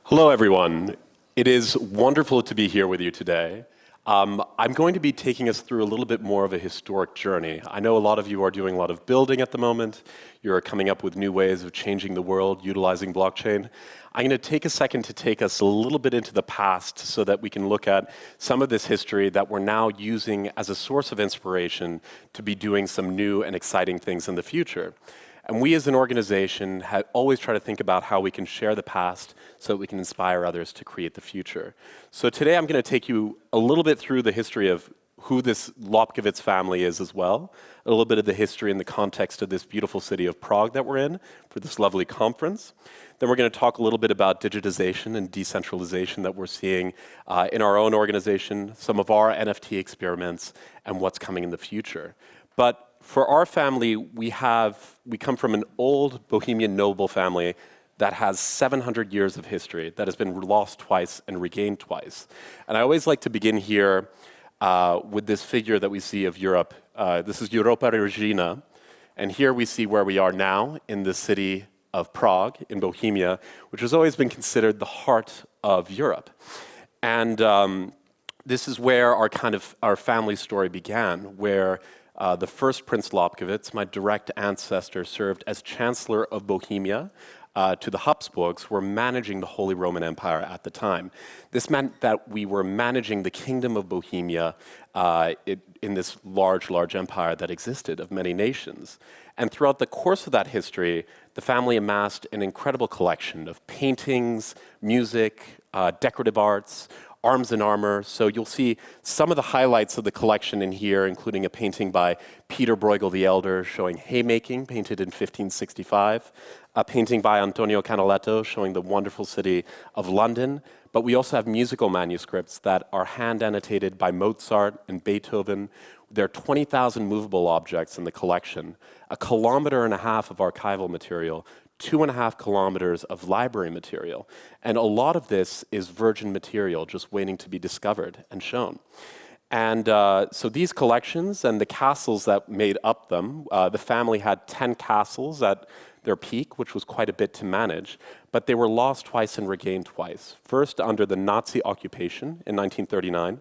Hello, everyone. It is wonderful to be here with you today. I'm going to be taking us through a little bit more of a historic journey. I know a lot of you are doing a lot of building at the moment. You're coming up with new ways of changing the world, utilizing blockchain. I'm going to take a second to take us a little bit into the past so that we can look at some of this history that we're now using as a source of inspiration to be doing some new and exciting things in the future. And we as an organization always try to think about how we can share the past so that we can inspire others to create the future. So today I'm going to take you a little bit through the history of who this Lobkowicz family is as well, a little bit of the history in the context of this beautiful city of Prague that we're in for this lovely conference. Then we're going to talk a little bit about digitization and decentralization that we're seeing in our own organization, some of our NFT experiments, and what's coming in the future. But for our family, we come from an old Bohemian noble family that has 700 years of history, that has been lost twice and regained twice. And I always like to begin here with this figure that we see of Europe. This is Europa Regina. And here we see where we are now in the city of Prague, in Bohemia, which has always been considered the heart of Europe. And this is where our family story began, where the first Prince Lobkowicz, my direct ancestor, served as Chancellor of Bohemia to the Habsburgs, who were managing the Holy Roman Empire at the time. This meant that we were managing the Kingdom of Bohemia in this large empire that existed of many nations. And throughout the course of that history, the family amassed an incredible collection of paintings, music, decorative arts, arms and armor. So you'll see some of the highlights of the collection in here, including a painting by Peter Bruegel the Elder showing haymaking, painted in 1565, a painting by Antonio Canaletto showing the wonderful city of London. But we also have musical manuscripts that are hand annotated by Mozart and Beethoven. There are 20,000 movable objects in the collection, 1.5 kilometers of archival material, 2.5 kilometers of library material. And a lot of this is virgin material just waiting to be discovered and shown. And so these collections and the castles that made up them, the family had 10 castles at their peak, which was quite a bit to manage, but they were lost twice and regained twice. First, under the Nazi occupation in 1939.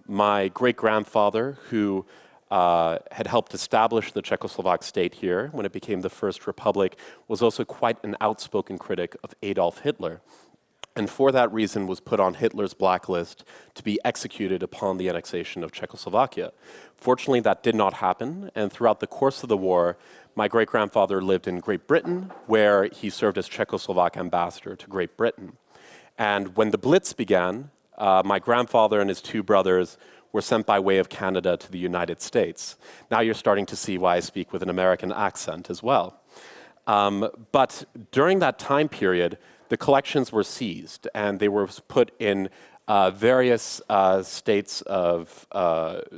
My great-grandfather, who had helped establish the Czechoslovak state here when it became the first republic, was also quite an outspoken critic of Adolf Hitler, and for that reason was put on Hitler's blacklist to be executed upon the annexation of Czechoslovakia. Fortunately, that did not happen, and throughout the course of the war, my great-grandfather lived in Great Britain, where he served as Czechoslovak ambassador to Great Britain. And when the Blitz began, my grandfather and his two brothers were sent by way of Canada to the United States. Now you're starting to see why I speak with an American accent as well. But during that time period, the collections were seized and they were put in various states of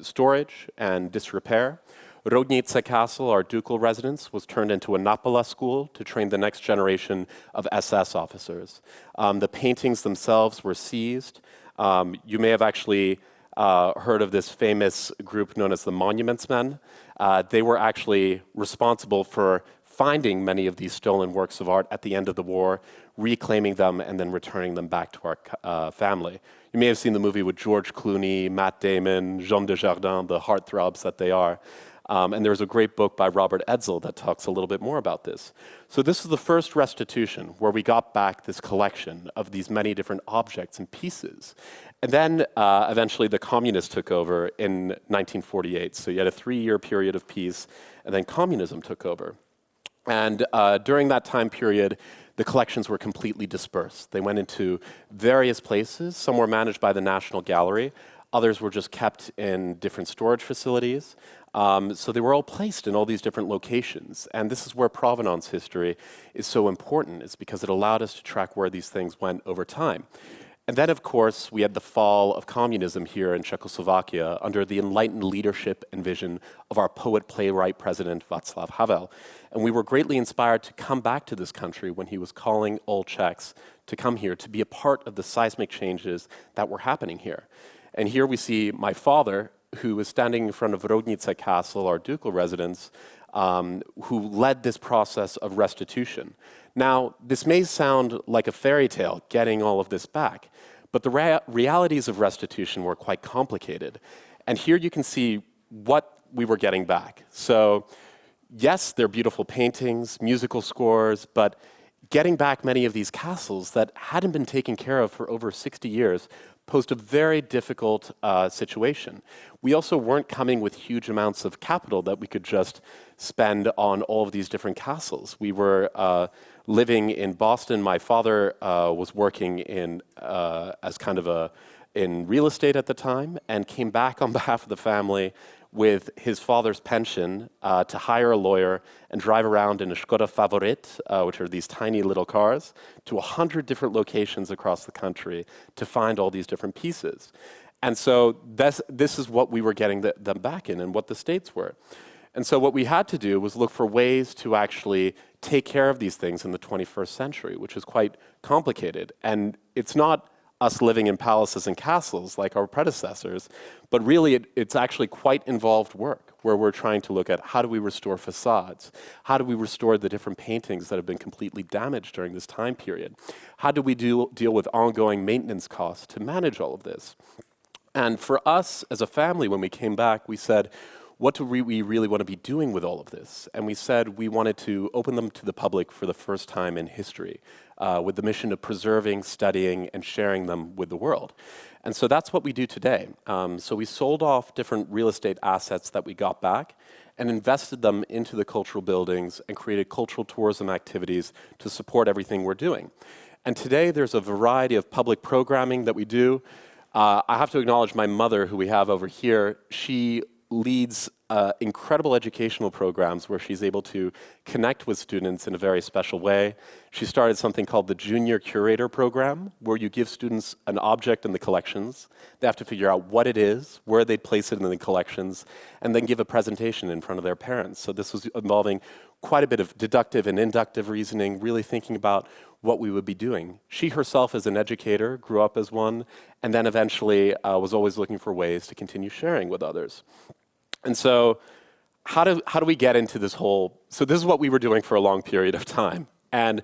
storage and disrepair. Rodnice Castle, our ducal residence, was turned into a Napola school to train the next generation of SS officers. The paintings themselves were seized. You may have actually heard of this famous group known as the Monuments Men. They were actually responsible for finding many of these stolen works of art at the end of the war, reclaiming them, and then returning them back to our family. You may have seen the movie with George Clooney, Matt Damon, Jean Dujardin, the heartthrobs that they are. And there's a great book by Robert Edsel that talks a little bit more about this. So this is the first restitution where we got back this collection of these many different objects and pieces. And then eventually the communists took over in 1948. So you had a 3-year period of peace, and then communism took over. And during that time period, the collections were completely dispersed. They went into various places. Some were managed by the National Gallery. Others were just kept in different storage facilities. So they were all placed in all these different locations. And this is where provenance history is so important. It's because it allowed us to track where these things went over time. And then, of course, we had the fall of communism here in Czechoslovakia under the enlightened leadership and vision of our poet-playwright president, Václav Havel. And we were greatly inspired to come back to this country when he was calling all Czechs to come here to be a part of the seismic changes that were happening here. And here we see my father, who was standing in front of Rodnice Castle, our ducal residence, who led this process of restitution. Now, this may sound like a fairy tale, getting all of this back, but the realities of restitution were quite complicated. And here you can see what we were getting back. So, yes, they're beautiful paintings, musical scores, but getting back many of these castles that hadn't been taken care of for over 60 years posed a very difficult situation. We also weren't coming with huge amounts of capital that we could just spend on all of these different castles. We were living in Boston. My father was working in as kind of in real estate at the time, and came back on behalf of the family with his father's pension to hire a lawyer and drive around in a Skoda Favorit, which are these tiny little cars, to 100 different locations across the country to find all these different pieces. And so this is what we were getting them back in and what the states were. And so what we had to do was look for ways to actually take care of these things in the 21st century, which is quite complicated. And it's not us living in palaces and castles like our predecessors, but really it's actually quite involved work where we're trying to look at how do we restore facades? How do we restore the different paintings that have been completely damaged during this time period? How do we deal with ongoing maintenance costs to manage all of this? And for us as a family, when we came back, we said, what do we really want to be doing with all of this? And we said we wanted to open them to the public for the first time in history, with the mission of preserving, studying, and sharing them with the world. And so that's what we do today. So we sold off different real estate assets that we got back and invested them into the cultural buildings and created cultural tourism activities to support everything we're doing. And today there's a variety of public programming that we do. I have to acknowledge my mother, who we have over here. She leads incredible educational programs where she's able to connect with students in a very special way. She started something called the Junior Curator Program, where you give students an object in the collections. They have to figure out what it is, where they'd place it in the collections, and then give a presentation in front of their parents. So this was involving quite a bit of deductive and inductive reasoning, really thinking about what we would be doing. She herself is an educator, grew up as one, and then eventually was always looking for ways to continue sharing with others. And so how do we get into this whole, so this is what we were doing for a long period of time. And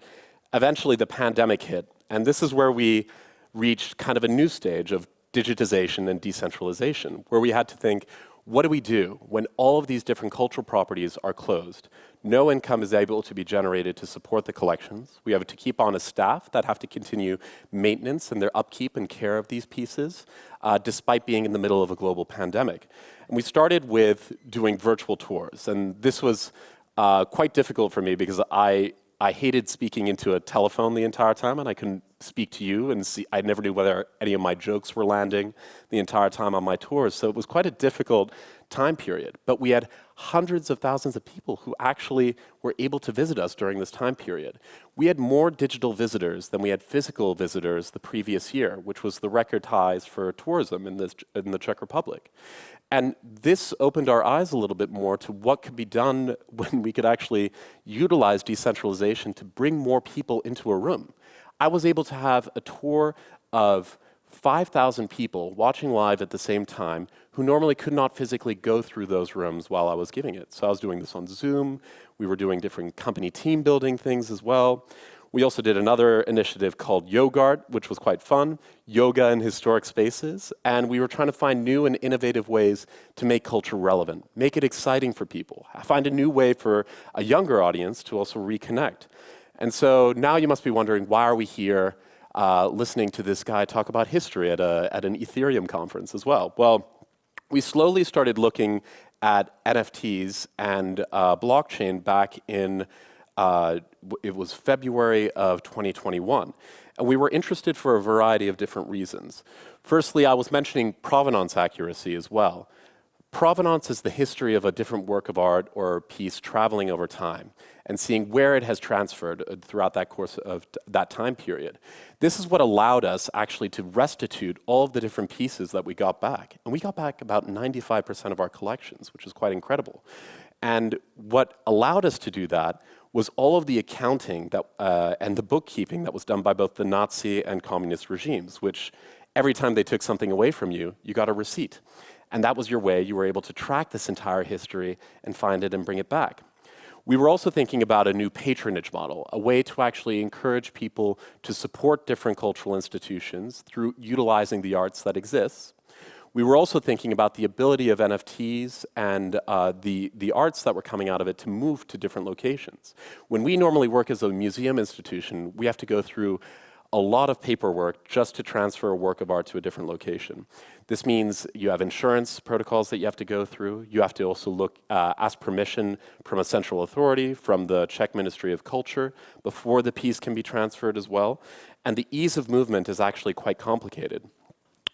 eventually the pandemic hit, and this is where we reached kind of a new stage of digitization and decentralization, where we had to think, what do we do when all of these different cultural properties are closed? No income is able to be generated to support the collections. We have to keep on a staff that have to continue maintenance and their upkeep and care of these pieces, despite being in the middle of a global pandemic. And we started with doing virtual tours, and this was quite difficult for me because I hated speaking into a telephone the entire time, and I couldn't speak to you and see. I never knew whether any of my jokes were landing the entire time on my tours. So it was quite a difficult time period. But we had hundreds of thousands of people who actually were able to visit us during this time period. We had more digital visitors than we had physical visitors the previous year, which was the record highs for tourism in the Czech Republic. And this opened our eyes a little bit more to what could be done when we could actually utilize decentralization to bring more people into a room. I was able to have a tour of 5,000 people watching live at the same time who normally could not physically go through those rooms while I was giving it. So I was doing this on Zoom. We were doing different company team building things as well. We also did another initiative called Yogart, which was quite fun, yoga in historic spaces. And we were trying to find new and innovative ways to make culture relevant, make it exciting for people, find a new way for a younger audience to also reconnect. And so now you must be wondering, why are we here listening to this guy talk about history at an Ethereum conference as well? Well, we slowly started looking at NFTs and blockchain back in it was February of 2021. And we were interested for a variety of different reasons. Firstly, I was mentioning provenance accuracy as well. Provenance is the history of a different work of art or piece traveling over time and seeing where it has transferred throughout that course of that time period. This is what allowed us actually to restitute all of the different pieces that we got back. And we got back about 95% of our collections, which is quite incredible. And what allowed us to do that was all of the accounting that, and the bookkeeping that was done by both the Nazi and communist regimes, which every time they took something away from you, you got a receipt. And that was your way. You were able to track this entire history and find it and bring it back. We were also thinking about a new patronage model, a way to actually encourage people to support different cultural institutions through utilizing the arts that exists. We were also thinking about the ability of NFTs and the arts that were coming out of it to move to different locations. When we normally work as a museum institution, we have to go through a lot of paperwork just to transfer a work of art to a different location. This means you have insurance protocols that you have to go through. You have to also ask permission from a central authority, from the Czech Ministry of Culture, before the piece can be transferred as well. And the ease of movement is actually quite complicated.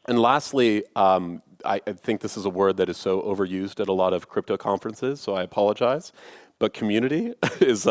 And lastly, I think this is a word that is so overused at a lot of crypto conferences, so I apologize, but community is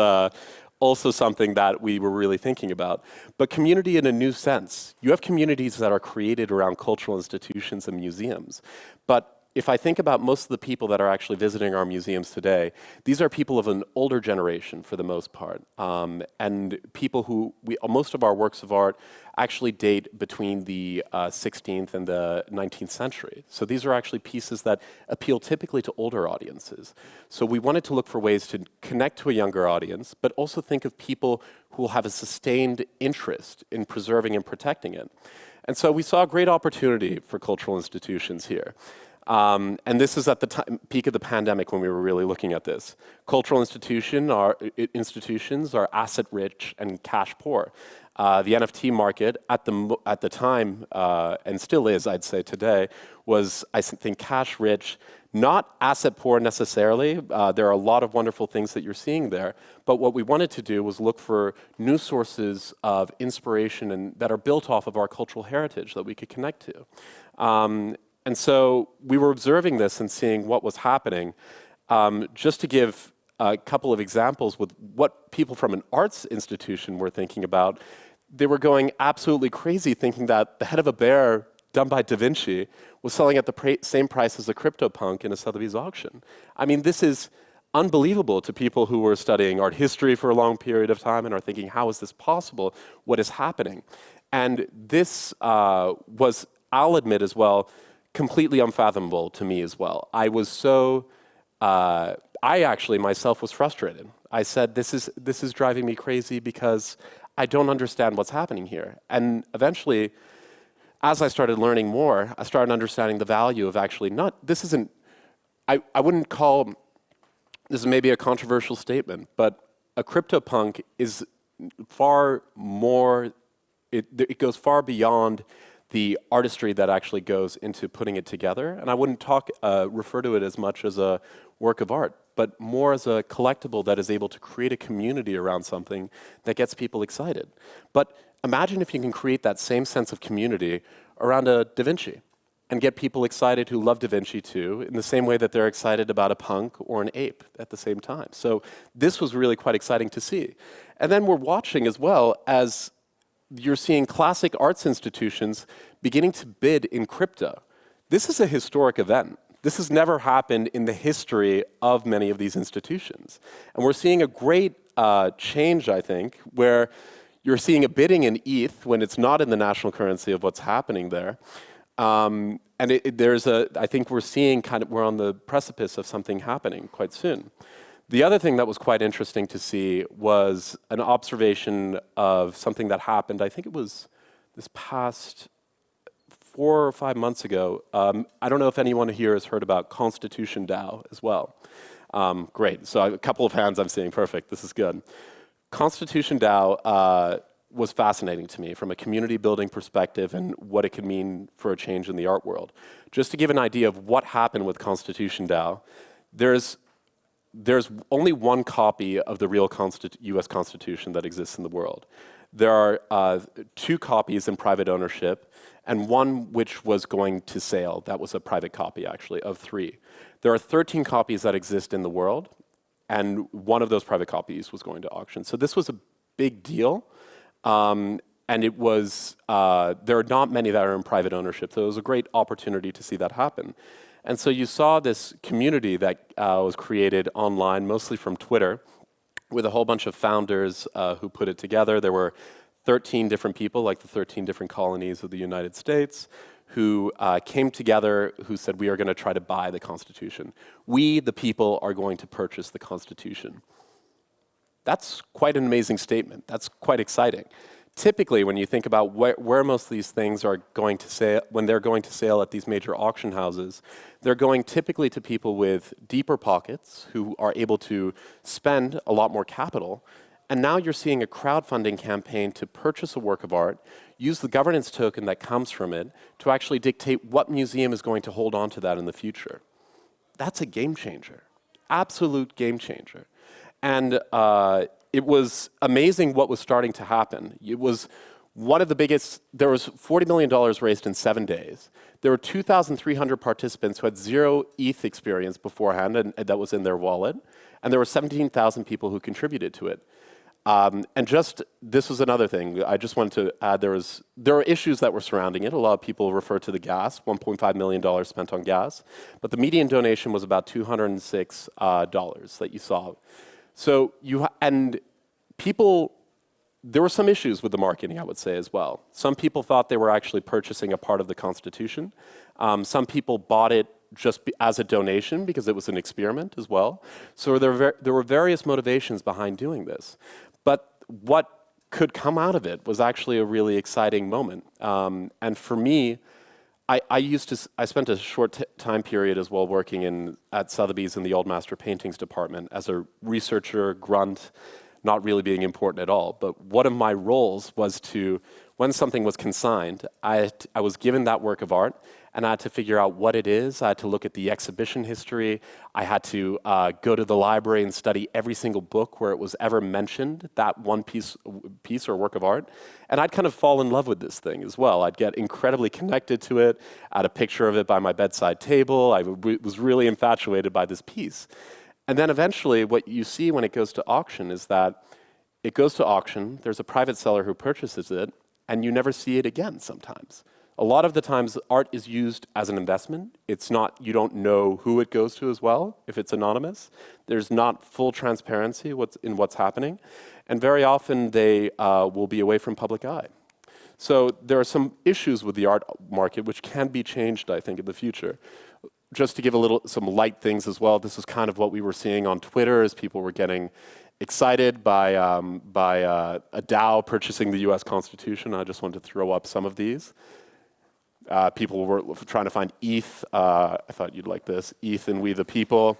also something that we were really thinking about. But community in a new sense. You have communities that are created around cultural institutions and museums. But if I think about most of the people that are actually visiting our museums today, these are people of an older generation for the most part. And people who, most of our works of art actually date between the 16th and the 19th century. So these are actually pieces that appeal typically to older audiences. So we wanted to look for ways to connect to a younger audience, but also think of people who will have a sustained interest in preserving and protecting it. And so we saw a great opportunity for cultural institutions here. And this is at the peak of the pandemic when we were really looking at this. Cultural institutions are asset-rich and cash-poor. The NFT market at the time, and still is, I'd say today, was, I think, cash-rich, not asset-poor necessarily. There are a lot of wonderful things that you're seeing there. But what we wanted to do was look for new sources of inspiration and that are built off of our cultural heritage that we could connect to. And so we were observing this and seeing what was happening. Just to give a couple of examples with what people from an arts institution were thinking about, they were going absolutely crazy thinking that the head of a bear done by Da Vinci was selling at the same price as a CryptoPunk in a Sotheby's auction. I mean, this is unbelievable to people who were studying art history for a long period of time and are thinking, how is this possible? What is happening? And this was, I'll admit as well, completely unfathomable to me as well. I was so, I actually myself was frustrated. I said, this is driving me crazy because I don't understand what's happening here. And eventually, as I started learning more, I started understanding the value of actually I wouldn't call, this is maybe a controversial statement, but a CryptoPunk is far more, it goes far beyond the artistry that actually goes into putting it together. And I wouldn't refer to it as much as a work of art, but more as a collectible that is able to create a community around something that gets people excited. But imagine if you can create that same sense of community around a Da Vinci and get people excited who love Da Vinci too, in the same way that they're excited about a punk or an ape at the same time. So this was really quite exciting to see. And then we're watching as well as you're seeing classic arts institutions beginning to bid in crypto. This is a historic event. This has never happened in the history of many of these institutions. And we're seeing a great change, I think, where you're seeing a bidding in ETH when it's not in the national currency of what's happening there. And I think we're seeing we're on the precipice of something happening quite soon. The other thing that was quite interesting to see was an observation of something that happened, I think it was this past 4 or 5 months ago. I don't know if anyone here has heard about Constitution DAO as well. Great, so a couple of hands I'm seeing, perfect, this is good. Constitution DAO was fascinating to me from a community building perspective and what it could mean for a change in the art world. Just to give an idea of what happened with Constitution DAO, there's only one copy of the real US Constitution that exists in the world. There are 2 copies in private ownership and one which was going to sale. That was a private copy, actually, of 3. There are 13 copies that exist in the world, and one of those private copies was going to auction. So this was a big deal, and it was, there are not many that are in private ownership, so it was a great opportunity to see that happen. And so you saw this community that was created online, mostly from Twitter, with a whole bunch of founders who put it together. There were 13 different people, like the 13 different colonies of the United States, who came together, who said, we are going to try to buy the Constitution. We, the people, are going to purchase the Constitution. That's quite an amazing statement. That's quite exciting. Typically, when you think about where most of these things are going to sale, when they're going to sale at these major auction houses, they're going typically to people with deeper pockets who are able to spend a lot more capital. And now you're seeing a crowdfunding campaign to purchase a work of art, use the governance token that comes from it to actually dictate what museum is going to hold on to that in the future. That's a game changer, absolute game changer. And it was amazing what was starting to happen. It was one of the biggest, there was $40 million raised in 7 days. There were 2,300 participants who had 0 ETH experience beforehand, and that was in their wallet. And there were 17,000 people who contributed to it. This was another thing. I just wanted to add, there are issues that were surrounding it. A lot of people refer to the gas, $1.5 million spent on gas. But the median donation was about $206 that you saw. So there were some issues with the marketing, I would say, as well. Some people thought they were actually purchasing a part of the Constitution. Some people bought it just as a donation because it was an experiment as well. So there were various motivations behind doing this. But what could come out of it was actually a really exciting moment. And for me, I spent a short time period as well working at Sotheby's in the Old Master Paintings department as a researcher, grunt, not really being important at all. But one of my roles was when something was consigned, I was given that work of art, and I had to figure out what it is. I had to look at the exhibition history. I had to go to the library and study every single book where it was ever mentioned, that one piece or work of art. And I'd kind of fall in love with this thing as well. I'd get incredibly connected to it. I had a picture of it by my bedside table. I was really infatuated by this piece. And then eventually what you see when it goes to auction is that it goes to auction, there's a private seller who purchases it, and you never see it again sometimes. A lot of the times, art is used as an investment. It's not, you don't know who it goes to as well, if it's anonymous. There's not full transparency in what's happening. And very often, they will be away from public eye. So there are some issues with the art market which can be changed, I think, in the future. Just to give some light things as well, this is kind of what we were seeing on Twitter as people were getting excited by a DAO purchasing the US Constitution. I just wanted to throw up some of these. People were trying to find ETH. I thought you'd like this. ETH and We the People.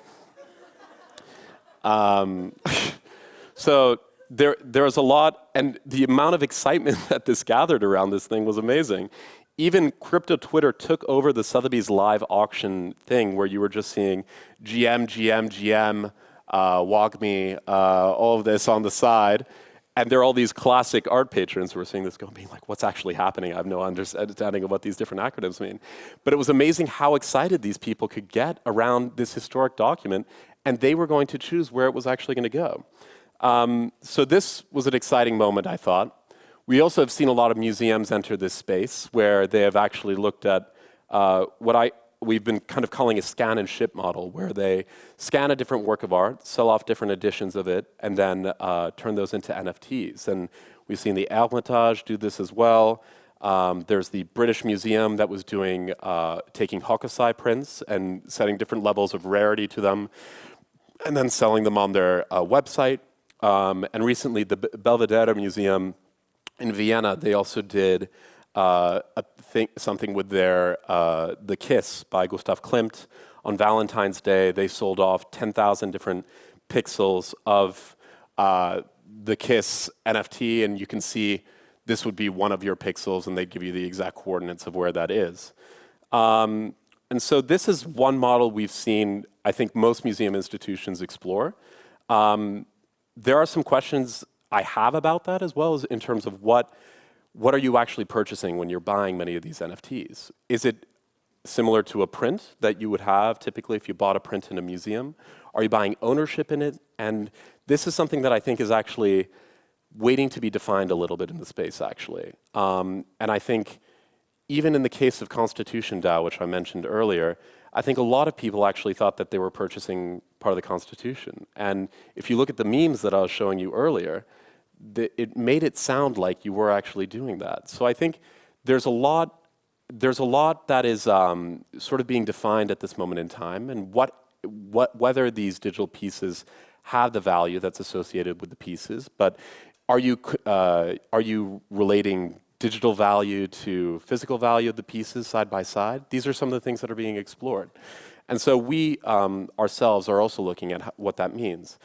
So there's a lot, and the amount of excitement that this gathered around this thing was amazing. Even crypto Twitter took over the Sotheby's live auction thing where you were just seeing GM, WalkMe, all of this on the side. And there are all these classic art patrons who are seeing this going, being like, what's actually happening? I have no understanding of what these different acronyms mean. But it was amazing how excited these people could get around this historic document, and they were going to choose where it was actually going to go. So this was an exciting moment, I thought. We also have seen a lot of museums enter this space where they have actually looked at we've been kind of calling a scan and ship model, where they scan a different work of art, sell off different editions of it, and then turn those into NFTs. And we've seen the Hermitage do this as well. There's the British Museum that was taking Hokusai prints and setting different levels of rarity to them, and then selling them on their website. And recently, the Belvedere Museum in Vienna, they also did something with their The Kiss by Gustav Klimt. On Valentine's Day, they sold off 10,000 different pixels of The Kiss NFT, and you can see this would be one of your pixels, and they give you the exact coordinates of where that is. And so this is one model we've seen, I think, most museum institutions explore. There are some questions I have about that as well, as in terms of what are you actually purchasing when you're buying many of these NFTs? Is it similar to a print that you would have typically if you bought a print in a museum? Are you buying ownership in it? And this is something that I think is actually waiting to be defined a little bit in the space, actually. And I think even in the case of Constitution DAO, which I mentioned earlier, I think a lot of people actually thought that they were purchasing part of the Constitution. And if you look at the memes that I was showing you earlier, it made it sound like you were actually doing that. So I think there's a lot that is sort of being defined at this moment in time, and whether these digital pieces have the value that's associated with the pieces, but are you relating digital value to physical value of the pieces side by side? These are some of the things that are being explored. And so we ourselves are also looking at what that means.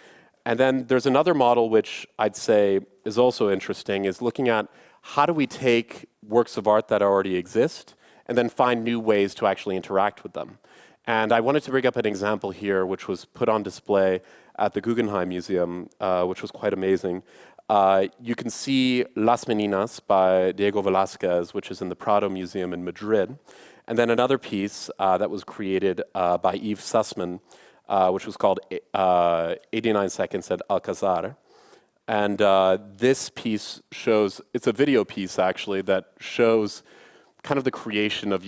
And then there's another model which I'd say is also interesting, is looking at how do we take works of art that already exist and then find new ways to actually interact with them. And I wanted to bring up an example here which was put on display at the Guggenheim Museum, which was quite amazing. You can see Las Meninas by Diego Velázquez, which is in the Prado Museum in Madrid. And then another piece that was created by Yves Sussman, which was called 89 Seconds at Alcazar. And this piece shows, it's a video piece actually, that shows kind of the creation of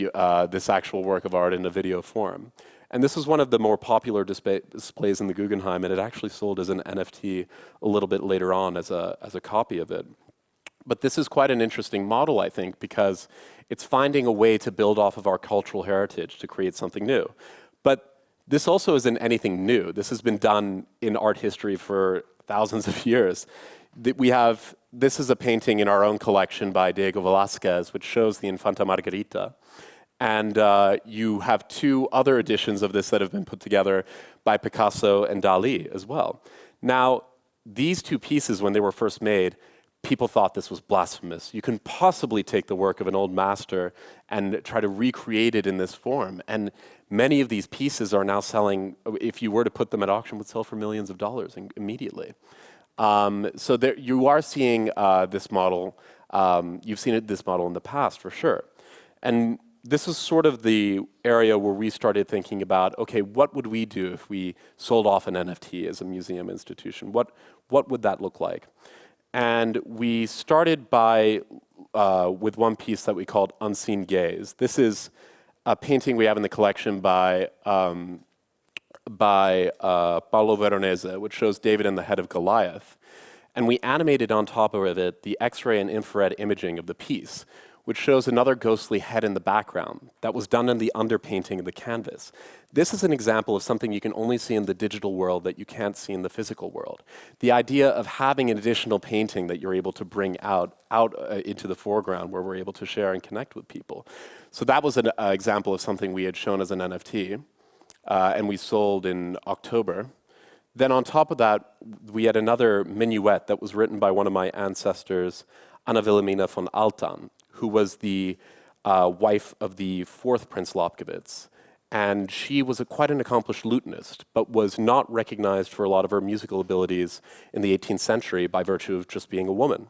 this actual work of art in a video form. And this was one of the more popular displays in the Guggenheim, and it actually sold as an NFT a little bit later on as a copy of it. But this is quite an interesting model, I think, because it's finding a way to build off of our cultural heritage to create something new. But this also isn't anything new. This has been done in art history for thousands of years. This is a painting in our own collection by Diego Velázquez, which shows the Infanta Margarita. And you have two other editions of this that have been put together by Picasso and Dali as well. Now, these two pieces, when they were first made, people thought this was blasphemous. You can possibly take the work of an old master and try to recreate it in this form. And many of these pieces are now selling, if you were to put them at auction, would sell for millions of dollars immediately. So there, you are seeing this model. You've seen this model in the past, for sure. And this is sort of the area where we started thinking about, okay, what would we do if we sold off an NFT as a museum institution? What would that look like? And we started with one piece that we called Unseen Gaze. This is a painting we have in the collection by Paolo Veronese, which shows David and the head of Goliath. And we animated on top of it the X-ray and infrared imaging of the piece, which shows another ghostly head in the background that was done in the underpainting of the canvas. This is an example of something you can only see in the digital world that you can't see in the physical world. The idea of having an additional painting that you're able to bring out into the foreground where we're able to share and connect with people. So that was an example of something we had shown as an NFT, and we sold in October. Then on top of that, we had another minuet that was written by one of my ancestors, Anna Wilhelmina von Altan, who was the wife of the fourth Prince Lobkowicz. And she was quite an accomplished lutenist, but was not recognized for a lot of her musical abilities in the 18th century by virtue of just being a woman.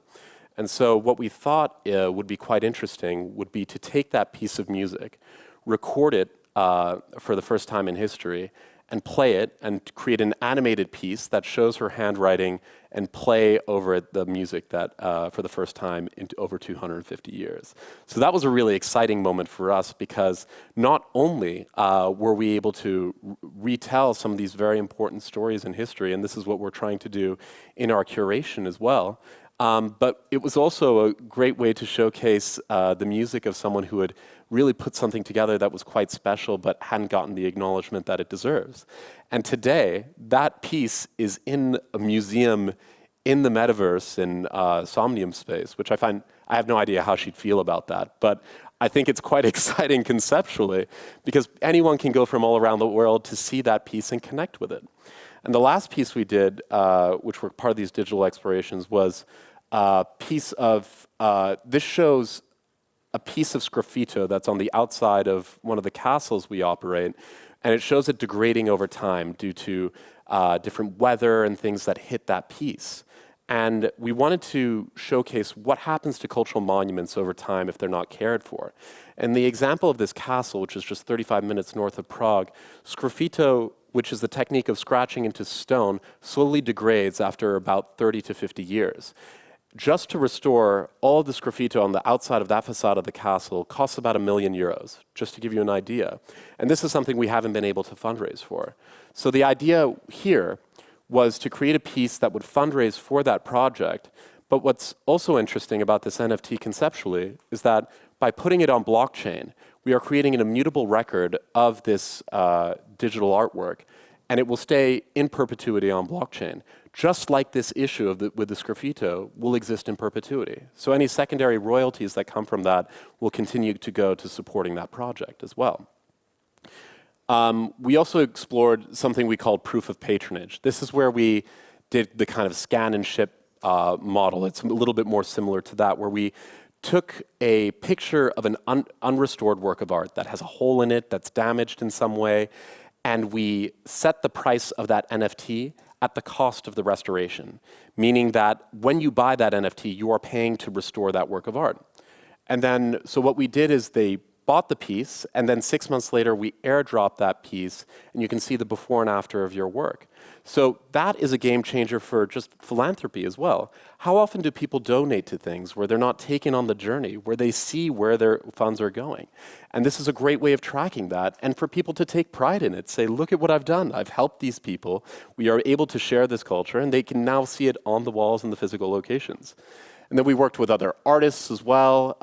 And so what we thought would be quite interesting would be to take that piece of music, record it for the first time in history, and play it and create an animated piece that shows her handwriting and play over the music that for the first time in over 250 years. So that was a really exciting moment for us because not only were we able to retell some of these very important stories in history, and this is what we're trying to do in our curation as well, but it was also a great way to showcase the music of someone who had really put something together that was quite special but hadn't gotten the acknowledgement that it deserves. And today, that piece is in a museum in the metaverse in Somnium Space, which I have no idea how she'd feel about that, but I think it's quite exciting conceptually because anyone can go from all around the world to see that piece and connect with it. And the last piece we did, which were part of these digital explorations, was a piece of, this shows a piece of sgraffito that's on the outside of one of the castles we operate, and it shows it degrading over time due to different weather and things that hit that piece. And we wanted to showcase what happens to cultural monuments over time if they're not cared for. And the example of this castle, which is just 35 minutes north of Prague, sgraffito, which is the technique of scratching into stone, slowly degrades after about 30 to 50 years. Just to restore all of the sgraffito on the outside of that facade of the castle costs about €1 million, just to give you an idea. And this is something we haven't been able to fundraise for. So the idea here was to create a piece that would fundraise for that project. But what's also interesting about this NFT conceptually is that by putting it on blockchain, we are creating an immutable record of this digital artwork. and it will stay in perpetuity on blockchain, just like this issue with the Sgraffito will exist in perpetuity. So any secondary royalties that come from that will continue to go to supporting that project as well. We also explored something we called proof of patronage. This is where we did the kind of scan and ship model. It's a little bit more similar to that, where we took a picture of an unrestored work of art that has a hole in it, that's damaged in some way, and we set the price of that NFT at the cost of the restoration, meaning that when you buy that NFT, you are paying to restore that work of art. And then, so what we did is they bought the piece, and then 6 months later, we airdropped that piece, and you can see the before and after of your work. So that is a game changer for just philanthropy as well. How often do people donate to things where they're not taken on the journey, where they see where their funds are going? And this is a great way of tracking that, and for people to take pride in it, say, look at what I've done. I've helped these people. We are able to share this culture, and they can now see it on the walls in the physical locations. And then we worked with other artists as well,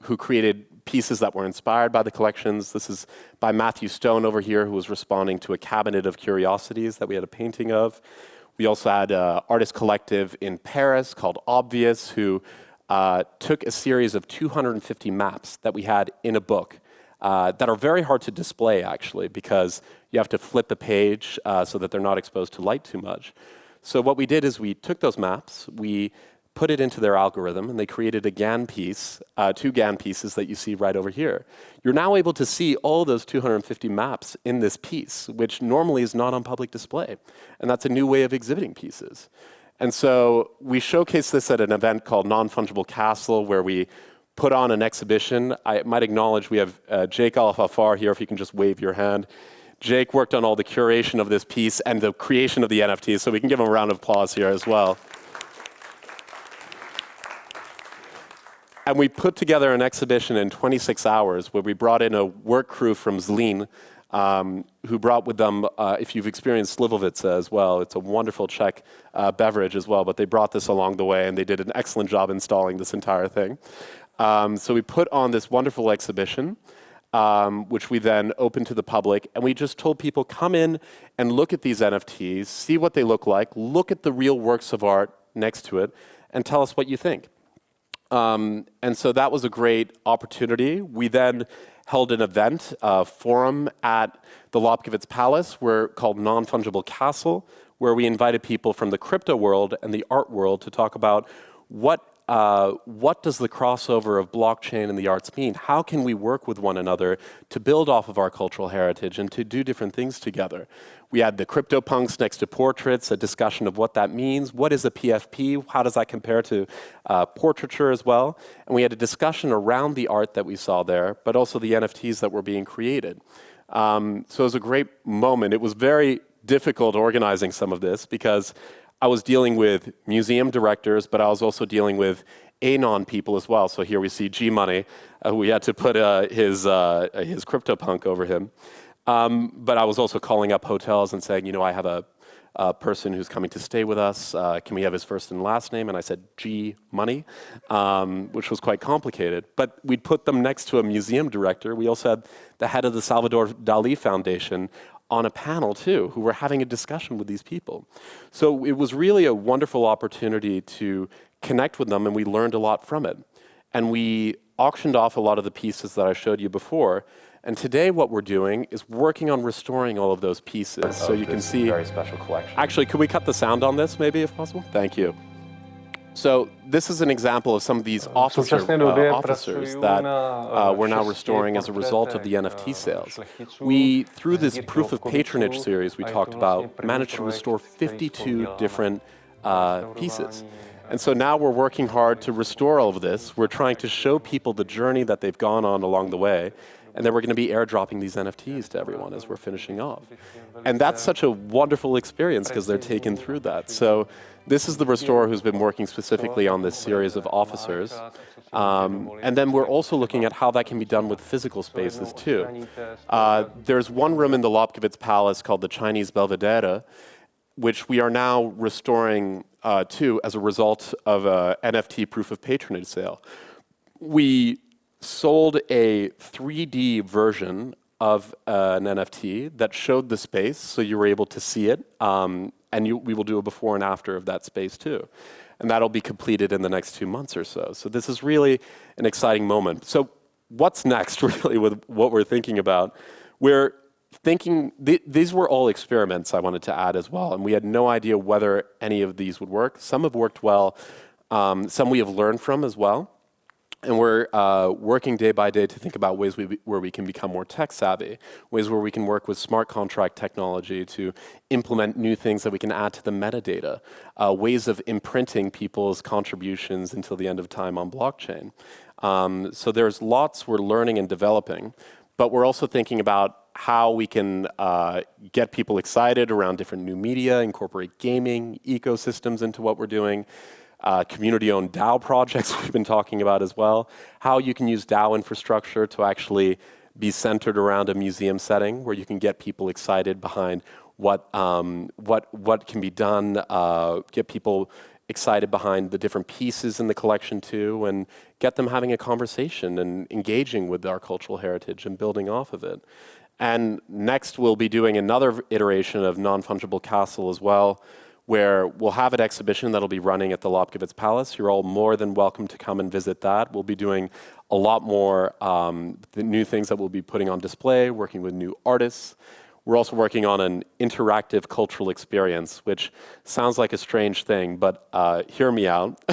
who created pieces that were inspired by the collections. This is by Matthew Stone over here, who was responding to a cabinet of curiosities that we had a painting of. We also had an artist collective in Paris called Obvious, who took a series of 250 maps that we had in a book that are very hard to display, actually, because you have to flip the page so that they're not exposed to light too much. So what we did is we took those maps, we put it into their algorithm, and they created a GAN piece, 2 GAN pieces that you see right over here. You're now able to see all those 250 maps in this piece, which normally is not on public display. And that's a new way of exhibiting pieces. And so we showcased this at an event called Non-Fungible Castle, where we put on an exhibition. I might acknowledge we have Jake Al-Fafar here, if you can just wave your hand. Jake worked on all the curation of this piece and the creation of the NFTs, so we can give him a round of applause here as well. And we put together an exhibition in 26 hours where we brought in a work crew from Zlín, who brought with them, if you've experienced Slivovice as well, it's a wonderful Czech beverage as well, but they brought this along the way, and they did an excellent job installing this entire thing. So we put on this wonderful exhibition, which we then opened to the public, and we just told people, come in and look at these NFTs, see what they look at the real works of art next to it, and tell us what you think. And so that was a great opportunity. We then held an event, a forum at the Lobkowicz Palace, called Non-Fungible Castle, where we invited people from the crypto world and the art world to talk about what does the crossover of blockchain and the arts mean? How can we work with one another to build off of our cultural heritage and to do different things together? We had the CryptoPunks next to portraits, a discussion of what that means. What is a PFP? How does that compare to portraiture as well? And we had a discussion around the art that we saw there, but also the NFTs that were being created. So it was a great moment. It was very difficult organizing some of this because I was dealing with museum directors, but I was also dealing with Anon people as well. So here we see G-Money. We had to put his CryptoPunk over him. But I was also calling up hotels and saying, I have a person who's coming to stay with us. Can we have his first and last name? And I said, G-Money, which was quite complicated. But we'd put them next to a museum director. We also had the head of the Salvador Dali Foundation on a panel too, who were having a discussion with these people. So it was really a wonderful opportunity to connect with them, and we learned a lot from it. And we auctioned off a lot of the pieces that I showed you before. And today what we're doing is working on restoring all of those pieces. So you can see, very special collection. Actually, could we cut the sound on this maybe if possible? Thank you. So this is an example of some of these officers that we're now restoring as a result of the NFT sales. We, through this proof of patronage series we talked about, managed to restore 52 different pieces. And so now we're working hard to restore all of this. We're trying to show people the journey that they've gone on along the way. And then we're going to be airdropping these NFTs to everyone as we're finishing off. And that's such a wonderful experience because they're taken through that. So this is the restorer who's been working specifically on this series of officers. And then we're also looking at how that can be done with physical spaces too. There's one room in the Lobkowicz Palace called the Chinese Belvedere, which we are now restoring too as a result of a NFT proof of patronage sale. We sold a 3D version of an NFT that showed the space, so you were able to see it, and we will do a before and after of that space too. And that'll be completed in the next 2 months or so. So this is really an exciting moment. So what's next, really, with what we're thinking about? We're thinking, these were all experiments I wanted to add as well, and we had no idea whether any of these would work. Some have worked well, some we have learned from as well. And we're working day by day to think about ways where we can become more tech savvy, ways where we can work with smart contract technology to implement new things that we can add to the metadata, ways of imprinting people's contributions until the end of time on blockchain. So there's lots we're learning and developing, but we're also thinking about how we can get people excited around different new media, incorporate gaming ecosystems into what we're doing, community-owned DAO projects we've been talking about as well, how you can use DAO infrastructure to actually be centered around a museum setting where you can get people excited behind what can be done, get people excited behind the different pieces in the collection too, and get them having a conversation and engaging with our cultural heritage and building off of it. And next we'll be doing another iteration of Non-Fungible Castle as well, where we'll have an exhibition that'll be running at the Lobkowicz Palace. You're all more than welcome to come and visit that. We'll be doing a lot more the new things that we'll be putting on display, working with new artists. We're also working on an interactive cultural experience, which sounds like a strange thing, but hear me out.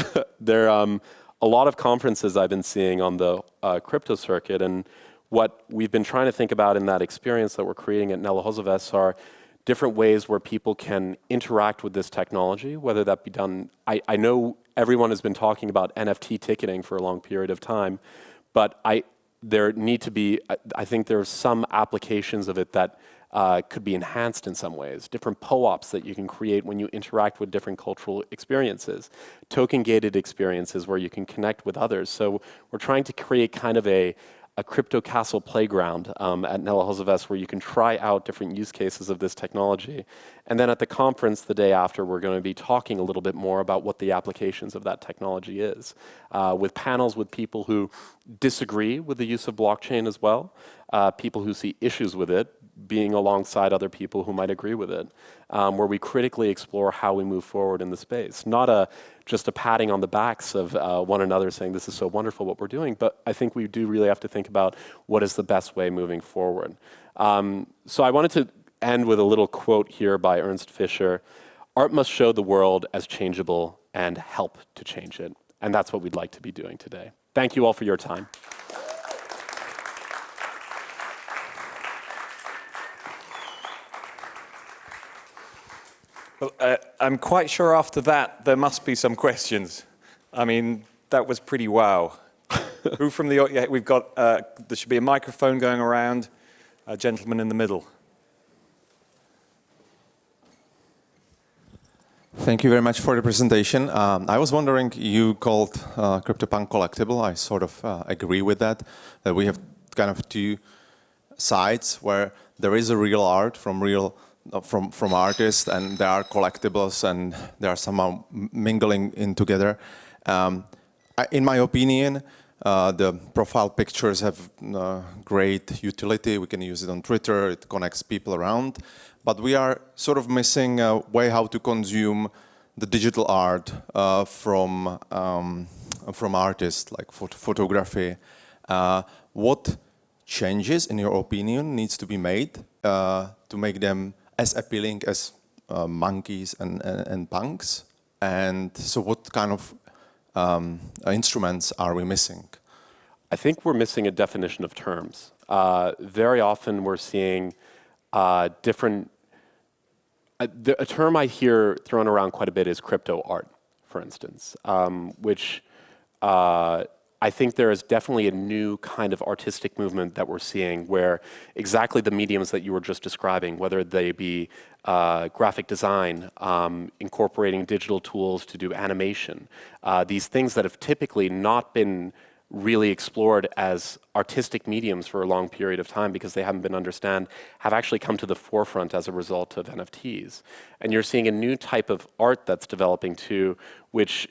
There are a lot of conferences I've been seeing on the crypto circuit, and what we've been trying to think about in that experience that we're creating at House of Lobkowicz are different ways where people can interact with this technology, whether that be done. I know everyone has been talking about NFT ticketing for a long period of time, but there need to be, I think there are some applications of it that could be enhanced in some ways, different POAPs that you can create when you interact with different cultural experiences, token-gated experiences where you can connect with others. So we're trying to create kind of a crypto castle playground at House of Lobkowicz where you can try out different use cases of this technology. And then at the conference the day after, we're going to be talking a little bit more about what the applications of that technology is, with panels with people who disagree with the use of blockchain as well, people who see issues with it, being alongside other people who might agree with it, where we critically explore how we move forward in the space. Not just a patting on the backs of one another saying this is so wonderful what we're doing, but I think we do really have to think about what is the best way moving forward. So I wanted to end with a little quote here by Ernst Fischer. Art must show the world as changeable and help to change it. And that's what we'd like to be doing today. Thank you all for your time. Well, I'm quite sure after that there must be some questions. I mean, that was pretty wow. Who from the audience? Yeah, we've got, there should be a microphone going around. A gentleman in the middle. Thank you very much for the presentation. I was wondering, you called CryptoPunk collectible. I sort of agree with that we have kind of two sides where there is a real art from artists, and there are collectibles, and they are somehow mingling in together. In my opinion, the profile pictures have great utility. We can use it on Twitter. It connects people around. But we are sort of missing a way how to consume the digital art from artists, like photography. What changes, in your opinion, needs to be made to make them as appealing as monkeys and punks? And so what kind of instruments are we missing? I think we're missing a definition of terms. Very often we're seeing different... a term I hear thrown around quite a bit is crypto art, for instance, which I think there is definitely a new kind of artistic movement that we're seeing where exactly the mediums that you were just describing, whether they be graphic design, incorporating digital tools to do animation, these things that have typically not been really explored as artistic mediums for a long period of time because they haven't been understood, have actually come to the forefront as a result of NFTs. And you're seeing a new type of art that's developing too, which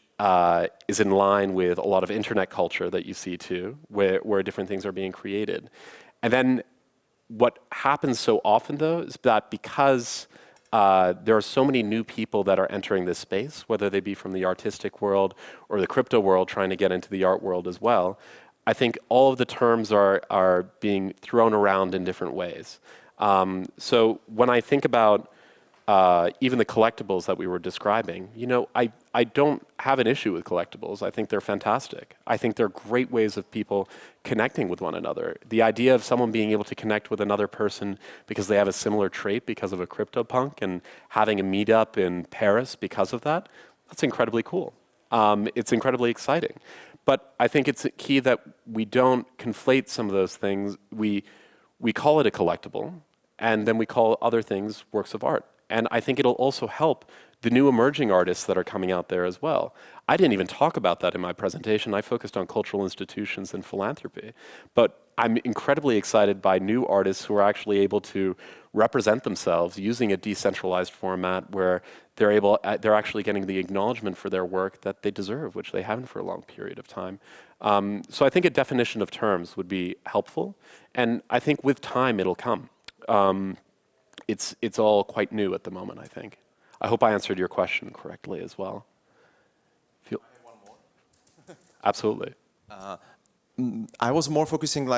is in line with a lot of internet culture that you see too, where different things are being created. And then what happens so often, though, is that because there are so many new people that are entering this space, whether they be from the artistic world or the crypto world trying to get into the art world as well, I think all of the terms are being thrown around in different ways. So when I think about even the collectibles that we were describing, I don't have an issue with collectibles. I think they're fantastic. I think they're great ways of people connecting with one another. The idea of someone being able to connect with another person because they have a similar trait because of a CryptoPunk and having a meetup in Paris because of that, that's incredibly cool. It's incredibly exciting. But I think it's key that we don't conflate some of those things. We call it a collectible, and then we call other things works of art. And I think it'll also help the new emerging artists that are coming out there as well. I didn't even talk about that in my presentation. I focused on cultural institutions and philanthropy. But I'm incredibly excited by new artists who are actually able to represent themselves using a decentralized format where they're actually getting the acknowledgement for their work that they deserve, which they haven't for a long period of time. So I think a definition of terms would be helpful. And I think with time, it'll come. It's all quite new at the moment, I think. I hope I answered your question correctly as well. I have one more. Absolutely. I was more focusing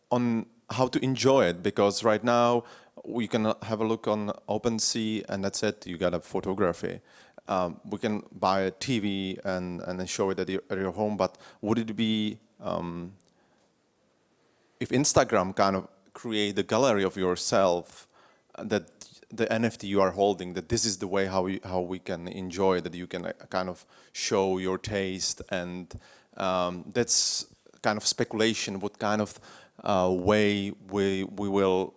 on how to enjoy it, because right now we can have a look on OpenSea and that's it. You got a photography. We can buy a TV and then show it at your home. But would it be if Instagram kind of create the gallery of yourself, that the NFT you are holding, that this is the way how we can enjoy, that you can kind of show your taste, and that's kind of speculation what kind of way we will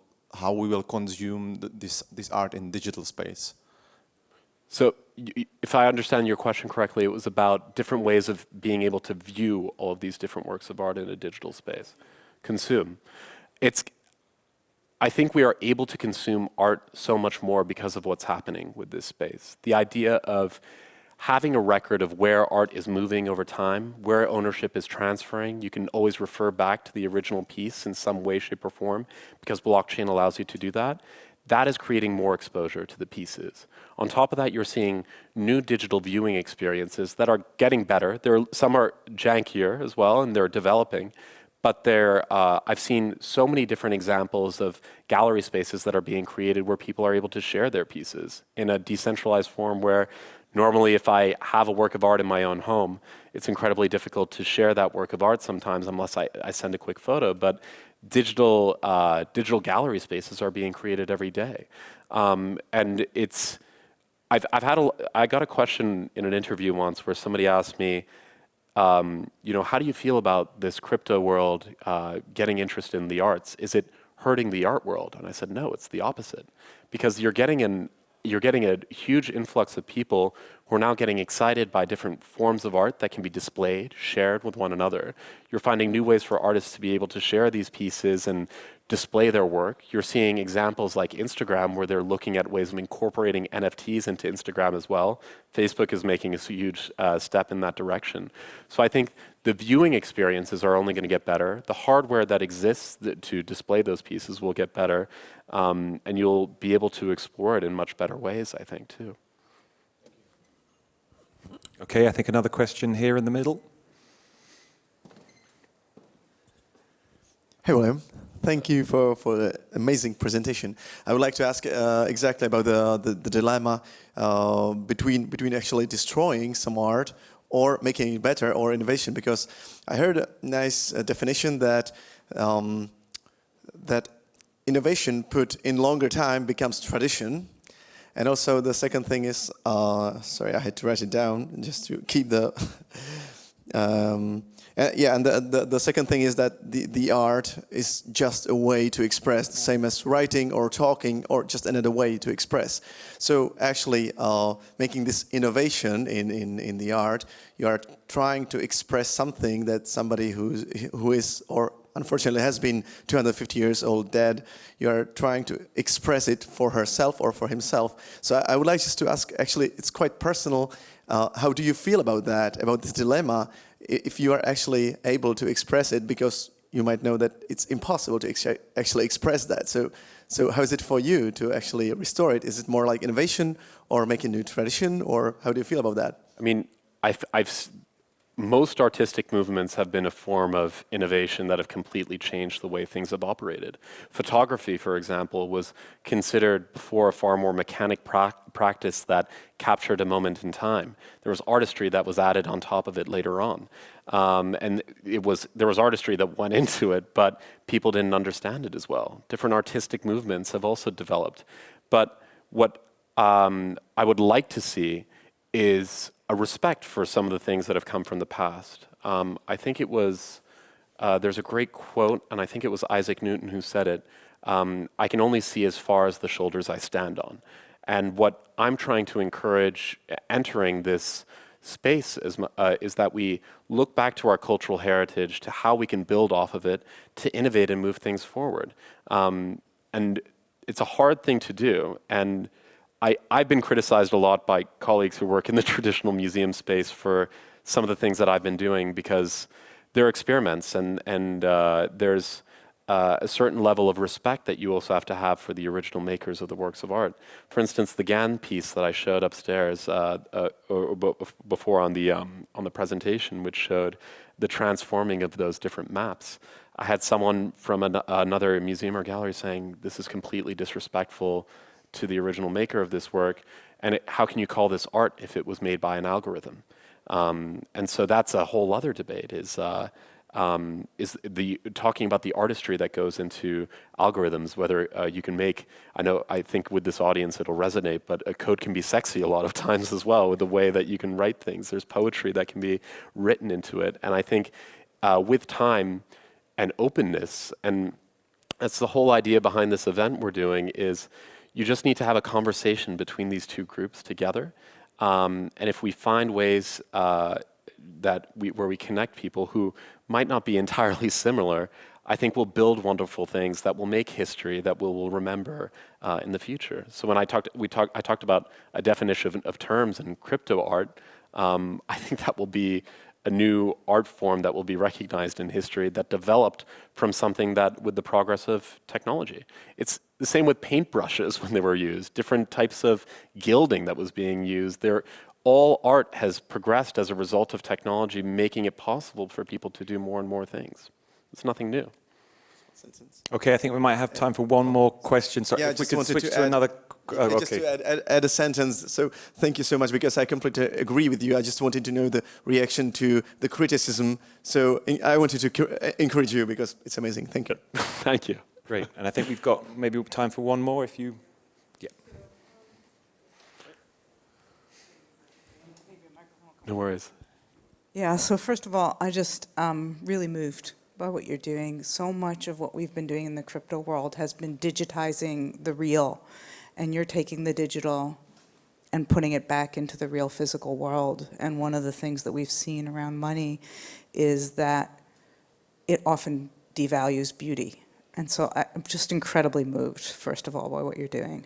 consume this art in digital space. So if I understand your question correctly, it was about different ways of being able to view all of these different works of art in a digital space. Consume. I think we are able to consume art so much more because of what's happening with this space. The idea of having a record of where art is moving over time, where ownership is transferring, you can always refer back to the original piece in some way, shape, or form, because blockchain allows you to do that. That is creating more exposure to the pieces. On top of that, you're seeing new digital viewing experiences that are getting better. Some are jankier as well, and they're developing. But I've seen so many different examples of gallery spaces that are being created where people are able to share their pieces in a decentralized form, where normally if I have a work of art in my own home, it's incredibly difficult to share that work of art sometimes unless I send a quick photo. But digital gallery spaces are being created every day. And I got a question in an interview once where somebody asked me, how do you feel about this crypto world getting interested in the arts? Is it hurting the art world? And I said, no, it's the opposite. Because you're getting a huge influx of people who are now getting excited by different forms of art that can be displayed, shared with one another. You're finding new ways for artists to be able to share these pieces and display their work. You're seeing examples like Instagram where they're looking at ways of incorporating NFTs into Instagram as well. Facebook is making a huge step in that direction. So I think the viewing experiences are only going to get better. The hardware that exists to display those pieces will get better. And you'll be able to explore it in much better ways, I think, too. Okay, I think another question here in the middle. Hey, William. Thank you for the amazing presentation. I would like to ask exactly about the dilemma between actually destroying some art or making it better, or innovation, because I heard a nice definition that that innovation put in longer time becomes tradition. And also the second thing is, sorry, I had to write it down just to keep the... and the second thing is that the art is just a way to express, the same as writing or talking, or just another way to express. So actually, making this innovation in the art, you are trying to express something that somebody who is, or unfortunately has been 250 years old, dead, you are trying to express it for herself or for himself. So I would like just to ask, actually, it's quite personal, how do you feel about that, about this dilemma, if you are actually able to express it, because you might know that it's impossible to actually express that. So how is it for you to actually restore it? Is it more like innovation or make a new tradition, or how do you feel about that? I mean, most artistic movements have been a form of innovation that have completely changed the way things have operated. Photography, for example, was considered before a far more mechanic practice that captured a moment in time. There was artistry that was added on top of it later on. And there was artistry that went into it, but people didn't understand it as well. Different artistic movements have also developed. But what I would like to see is a respect for some of the things that have come from the past. I think it was, there's a great quote, and I think it was Isaac Newton who said it, I can only see as far as the shoulders I stand on. And what I'm trying to encourage entering this space is that we look back to our cultural heritage, to how we can build off of it, to innovate and move things forward. And it's a hard thing to do. And I've been criticized a lot by colleagues who work in the traditional museum space for some of the things that I've been doing, because they're experiments, and there's a certain level of respect that you also have to have for the original makers of the works of art. For instance, the GAN piece that I showed upstairs before on the presentation, which showed the transforming of those different maps. I had someone from another museum or gallery saying, this is completely disrespectful to the original maker of this work, and how can you call this art if it was made by an algorithm? And so that's a whole other debate, is talking about the artistry that goes into algorithms, whether you can make, I think with this audience it'll resonate, but a code can be sexy a lot of times as well, with the way that you can write things. There's poetry that can be written into it, and I think with time and openness, and that's the whole idea behind this event we're doing, is you just need to have a conversation between these two groups together. And if we find ways where we connect people who might not be entirely similar, I think we'll build wonderful things that will make history that we'll remember in the future. So when I talked about a definition of terms in crypto art, I think that will be a new art form that will be recognized in history that developed from something that, with the progress of technology. It's the same with paintbrushes when they were used, different types of gilding that was being used. All art has progressed as a result of technology, making it possible for people to do more and more things. It's nothing new. Okay, I think we might have time for one more question. So Yeah, if we could switch to another. Just to add a sentence. So thank you so much, because I completely agree with you. I just wanted to know the reaction to the criticism. So I wanted to encourage you, because it's amazing. Thank you. Thank you. Great. And I think we've got maybe time for one more if you. Yeah. No worries. Yeah, so first of all, I just really moved by what you're doing. So much of what we've been doing in the crypto world has been digitizing the real, and you're taking the digital and putting it back into the real physical world. And one of the things that we've seen around money is that it often devalues beauty. And so I'm just incredibly moved, first of all, by what you're doing.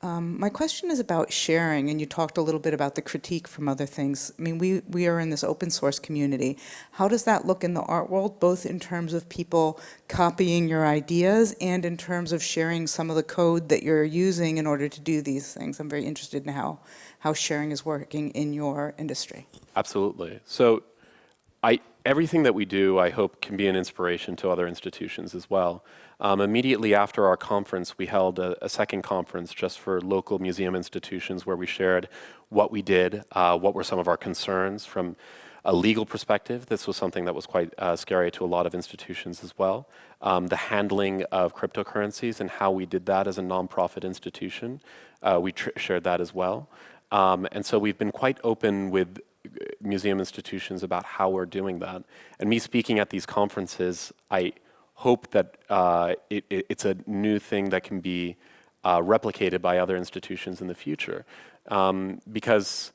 My question is about sharing, and you talked a little bit about the critique from other things. I mean, we are in this open source community. How does that look in the art world, both in terms of people copying your ideas and in terms of sharing some of the code that you're using in order to do these things? I'm very interested in how sharing is working in your industry. Absolutely. So everything that we do, I hope, can be an inspiration to other institutions as well. Immediately after our conference, we held a second conference just for local museum institutions, where we shared what we did, what were some of our concerns from a legal perspective. This was something that was quite scary to a lot of institutions as well. The handling of cryptocurrencies and how we did that as a nonprofit institution, we shared that as well. And so we've been quite open with museum institutions about how we're doing that. And me speaking at these conferences, I hope that it's a new thing that can be replicated by other institutions in the future. Because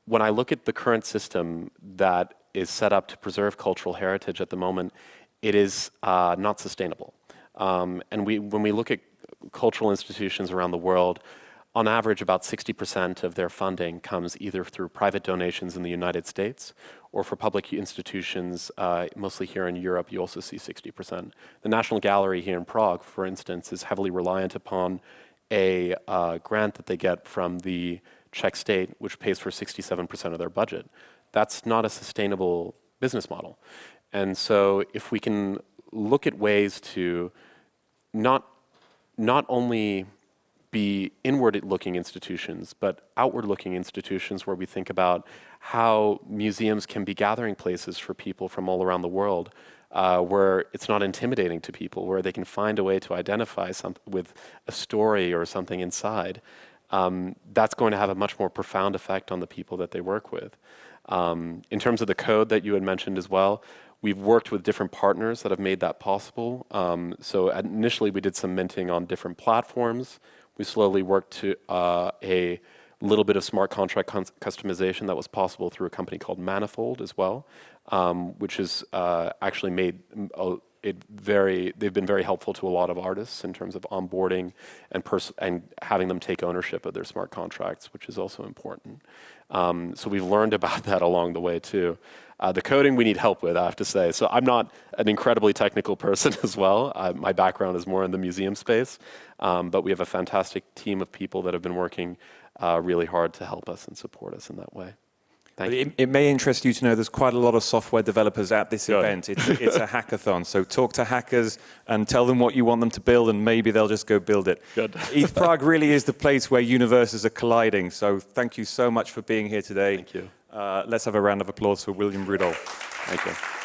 when I look at the current system that is set up to preserve cultural heritage at the moment, it is not sustainable. And when we look at cultural institutions around the world, on average, about 60% of their funding comes either through private donations in the United States or for public institutions, mostly here in Europe, you also see 60%. The National Gallery here in Prague, for instance, is heavily reliant upon a grant that they get from the Czech state, which pays for 67% of their budget. That's not a sustainable business model. And so if we can look at ways to not only be inward-looking institutions, but outward-looking institutions where we think about how museums can be gathering places for people from all around the world, where it's not intimidating to people, where they can find a way to identify something with a story or something inside, that's going to have a much more profound effect on the people that they work with. In terms of the code that you had mentioned as well, we've worked with different partners that have made that possible. So initially we did some minting on different platforms. We slowly worked to a little bit of smart contract customization that was possible through a company called Manifold as well, which has actually made they've been very helpful to a lot of artists in terms of onboarding and having them take ownership of their smart contracts, which is also important. So we've learned about that along the way too. The coding we need help with, I have to say. So I'm not an incredibly technical person as well. My background is more in the museum space, but we have a fantastic team of people that have been working really hard to help us and support us in that way. Thank you. It may interest you to know there's quite a lot of software developers at this event. It's a hackathon, so talk to hackers and tell them what you want them to build, and maybe they'll just go build it. Good. ETH Prague really is the place where universes are colliding, so thank you so much for being here today. Thank you. Let's have a round of applause for William Rudolf. Thank you.